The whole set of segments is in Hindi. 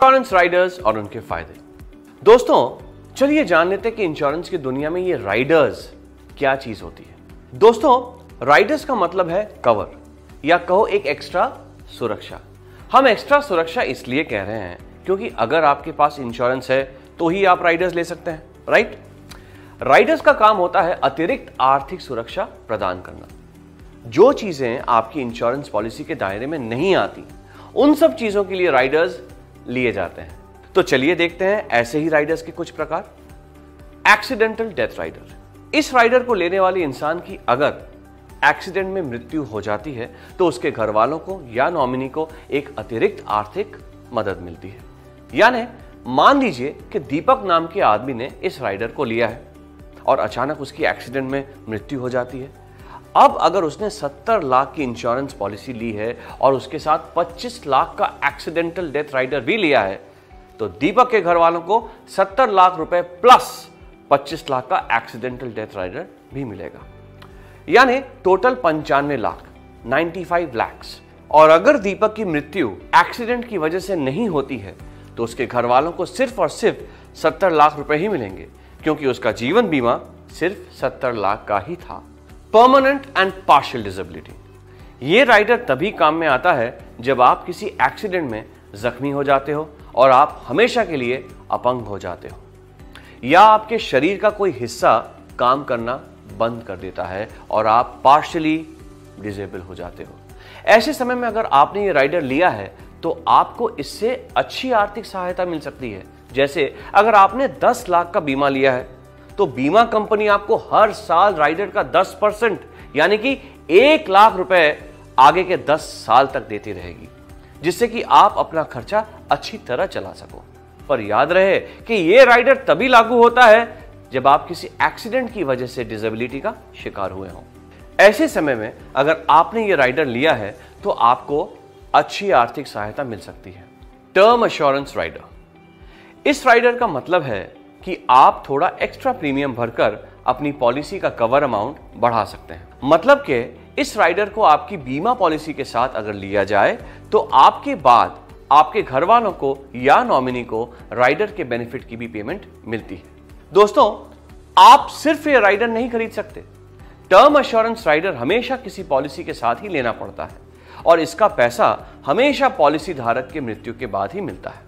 इंश्योरेंस राइडर्स और उनके फायदे। दोस्तों चलिए जान लेते हैं कि इंश्योरेंस की दुनिया में ये राइडर्स क्या चीज होती है। दोस्तों राइडर्स का मतलब है कवर या कहो एक एक्स्ट्रा सुरक्षा। हम एक्स्ट्रा सुरक्षा इसलिए कह रहे हैं क्योंकि अगर आपके पास इंश्योरेंस है तो ही आप राइडर्स ले सकते हैं, राइट। राइडर्स का काम होता है अतिरिक्त आर्थिक सुरक्षा प्रदान करना। जो चीजें आपकी इंश्योरेंस पॉलिसी के दायरे में नहीं आती उन सब चीजों के लिए राइडर्स लिए जाते हैं। तो चलिए देखते हैं ऐसे ही राइडर्स के कुछ प्रकार। Accidental death rider. इस राइडर को लेने वाले इंसान की अगर एक्सीडेंट में मृत्यु हो जाती है तो उसके घर वालों को या नॉमिनी को एक अतिरिक्त आर्थिक मदद मिलती है। यानी मान लीजिए कि दीपक नाम के आदमी ने इस राइडर को लिया है और अचानक उसकी एक्सीडेंट में मृत्यु हो जाती है। अब अगर उसने 70 लाख की इंश्योरेंस पॉलिसी ली है और उसके साथ 25 लाख का एक्सीडेंटल डेथ राइडर भी लिया है तो दीपक के घर वालों को 70 लाख रुपए प्लस 25 लाख का एक्सीडेंटल डेथ राइडर भी मिलेगा, यानी टोटल 95 लाख 95 लाख्स। और अगर दीपक की मृत्यु एक्सीडेंट की वजह से नहीं होती है तो उसके घर वालों को सिर्फ और सिर्फ 70 लाख रुपए ही मिलेंगे क्योंकि उसका जीवन बीमा सिर्फ 70 लाख का ही था। Permanent and partial disability. यह राइडर तभी काम में आता है जब आप किसी एक्सीडेंट में जख्मी हो जाते हो और आप हमेशा के लिए अपंग हो जाते हो या आपके शरीर का कोई हिस्सा काम करना बंद कर देता है और आप पार्शियली डिसेबल हो जाते हो। ऐसे समय में अगर आपने ये राइडर लिया है तो आपको इससे अच्छी आर्थिक सहायता मिल सकती है। जैसे अगर आपने 10 लाख का बीमा लिया है तो बीमा कंपनी आपको हर साल राइडर का 10% यानी कि 1 लाख रुपए आगे के 10 साल तक देती रहेगी, जिससे कि आप अपना खर्चा अच्छी तरह चला सको। पर याद रहे कि यह राइडर तभी लागू होता है जब आप किसी एक्सीडेंट की वजह से डिसेबिलिटी का शिकार हुए हों। ऐसे समय में अगर आपने ये राइडर लिया है तो आपको अच्छी आर्थिक सहायता मिल सकती है। Term assurance rider. इस राइडर का मतलब है कि आप थोड़ा एक्स्ट्रा प्रीमियम भरकर अपनी पॉलिसी का कवर अमाउंट बढ़ा सकते हैं। मतलब कि इस राइडर को आपकी बीमा पॉलिसी के साथ अगर लिया जाए तो आपके बाद आपके घर वालों को या नॉमिनी को राइडर के बेनिफिट की भी पेमेंट मिलती है। दोस्तों आप सिर्फ ये राइडर नहीं खरीद सकते, टर्म एश्योरेंस राइडर हमेशा किसी पॉलिसी के साथ ही लेना पड़ता है और इसका पैसा हमेशा पॉलिसी धारक के मृत्यु के बाद ही मिलता है।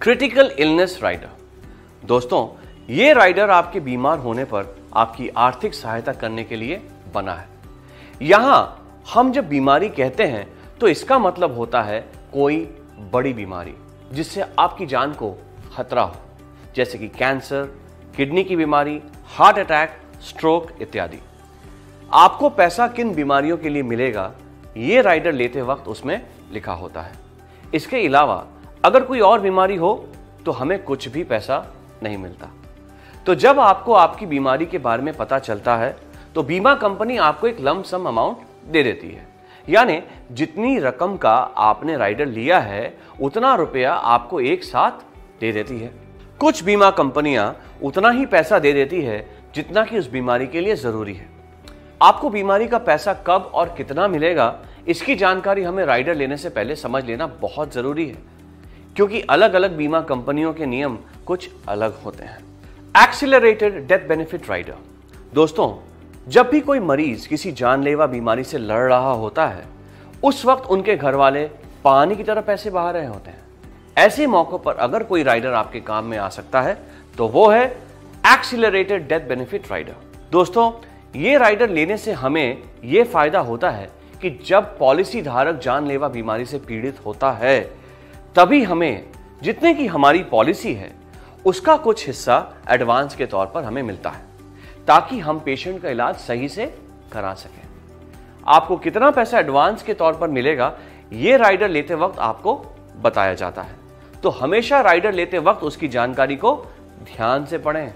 Critical illness rider. दोस्तों ये राइडर आपके बीमार होने पर आपकी आर्थिक सहायता करने के लिए बना है। यहां हम जब बीमारी कहते हैं तो इसका मतलब होता है कोई बड़ी बीमारी जिससे आपकी जान को खतरा हो, जैसे कि कैंसर, किडनी की बीमारी, हार्ट अटैक, स्ट्रोक इत्यादि। आपको पैसा किन बीमारियों के लिए मिलेगा ये राइडर लेते वक्त उसमें लिखा होता है। इसके अलावा अगर कोई और बीमारी हो तो हमें कुछ भी पैसा नहीं मिलता। तो जब आपको आपकी बीमारी के बारे में पता चलता है तो बीमा कंपनी आपको एक लंप सम अमाउंट दे देती है, यानी जितनी रकम का आपने राइडर लिया है उतना रुपया आपको एक साथ दे देती है। कुछ बीमा कंपनियां उतना ही पैसा दे देती है जितना कि उस बीमारी के लिए जरूरी है। आपको बीमारी का पैसा कब और कितना मिलेगा इसकी जानकारी हमें राइडर लेने से पहले समझ लेना बहुत जरूरी है, क्योंकि अलग अलग बीमा कंपनियों के नियम कुछ अलग होते हैं। Accelerated death benefit rider. दोस्तों जब भी कोई मरीज किसी जानलेवा बीमारी से लड़ रहा होता है उस वक्त उनके घर वाले पानी की तरह पैसे बहा रहे होते हैं। ऐसे मौकों पर अगर कोई राइडर आपके काम में आ सकता है तो वो है एक्सीलरेटेड डेथ बेनिफिट राइडर। दोस्तों ये राइडर लेने से हमें यह फायदा होता है कि जब पॉलिसी धारक जानलेवा बीमारी से पीड़ित होता है तभी हमें जितने की हमारी पॉलिसी है उसका कुछ हिस्सा एडवांस के तौर पर हमें मिलता है ताकि हम पेशेंट का इलाज सही से करा सकें। आपको कितना पैसा एडवांस के तौर पर मिलेगा यह राइडर लेते वक्त आपको बताया जाता है, तो हमेशा राइडर लेते वक्त उसकी जानकारी को ध्यान से पढ़ें।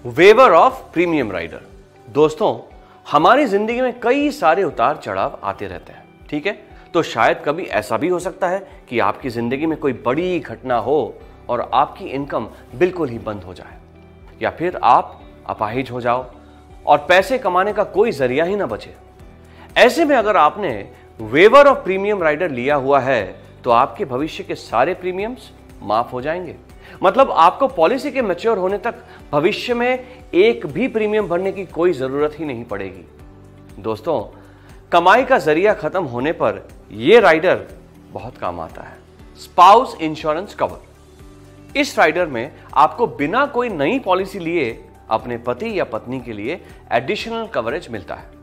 Waiver of premium rider. दोस्तों हमारी जिंदगी में कई सारे उतार चढ़ाव आते रहते हैं, ठीक है। तो शायद कभी ऐसा भी हो सकता है कि आपकी जिंदगी में कोई बड़ी घटना हो और आपकी इनकम बिल्कुल ही बंद हो जाए, या फिर आप अपाहिज हो जाओ और पैसे कमाने का कोई जरिया ही ना बचे। ऐसे में अगर आपने वेवर ऑफ प्रीमियम राइडर लिया हुआ है तो आपके भविष्य के सारे प्रीमियम्स माफ हो जाएंगे। मतलब आपको पॉलिसी के मैच्योर होने तक भविष्य में एक भी प्रीमियम भरने की कोई जरूरत ही नहीं पड़ेगी। दोस्तों, कमाई का जरिया खत्म होने पर यह राइडर बहुत काम आता है। Spouse insurance cover. इस राइडर में आपको बिना कोई नई पॉलिसी लिए अपने पति या पत्नी के लिए एडिशनल कवरेज मिलता है।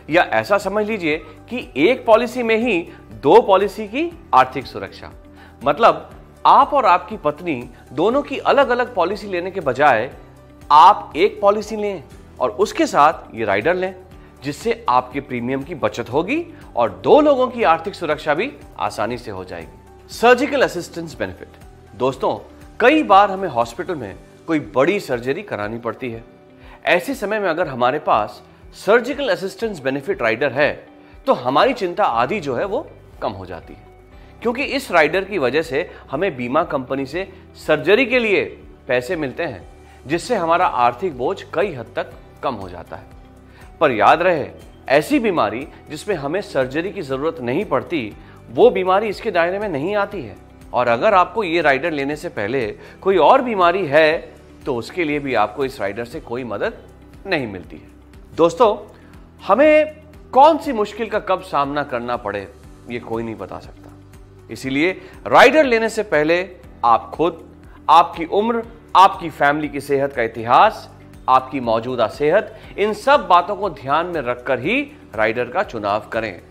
या ऐसा समझ लीजिए कि एक पॉलिसी में ही दो पॉलिसी की आर्थिक सुरक्षा। मतलब आप और आपकी पत्नी दोनों की अलग अलग पॉलिसी लेने के बजाय आप एक पॉलिसी लें और उसके साथ ये राइडर लें, जिससे आपके प्रीमियम की बचत होगी और दो लोगों की आर्थिक सुरक्षा भी आसानी से हो जाएगी। Surgical assistance benefit. दोस्तों, कई बार हमें हॉस्पिटल में कोई बड़ी सर्जरी करानी पड़ती है। ऐसे समय में अगर हमारे पास सर्जिकल असिस्टेंस बेनिफिट राइडर है तो हमारी चिंता आधी जो है वो कम हो जाती है, क्योंकि इस राइडर की वजह से हमें बीमा कंपनी से सर्जरी के लिए पैसे मिलते हैं, जिससे हमारा आर्थिक बोझ कई हद तक कम हो जाता है। पर याद रहे, ऐसी बीमारी जिसमें हमें सर्जरी की जरूरत नहीं पड़ती, वो बीमारी इसके दायरे में नहीं आती है। और अगर आपको ये राइडर लेने से पहले कोई और बीमारी है तो उसके लिए भी आपको इस राइडर से कोई मदद नहीं मिलती है। दोस्तों, हमें कौन सी मुश्किल का कब सामना करना पड़े ये कोई नहीं बता सकता। इसीलिए राइडर लेने से पहले आप खुद, आपकी उम्र, आपकी फैमिली की सेहत का इतिहास, आपकी मौजूदा सेहत, इन सब बातों को ध्यान में रखकर ही राइडर का चुनाव करें।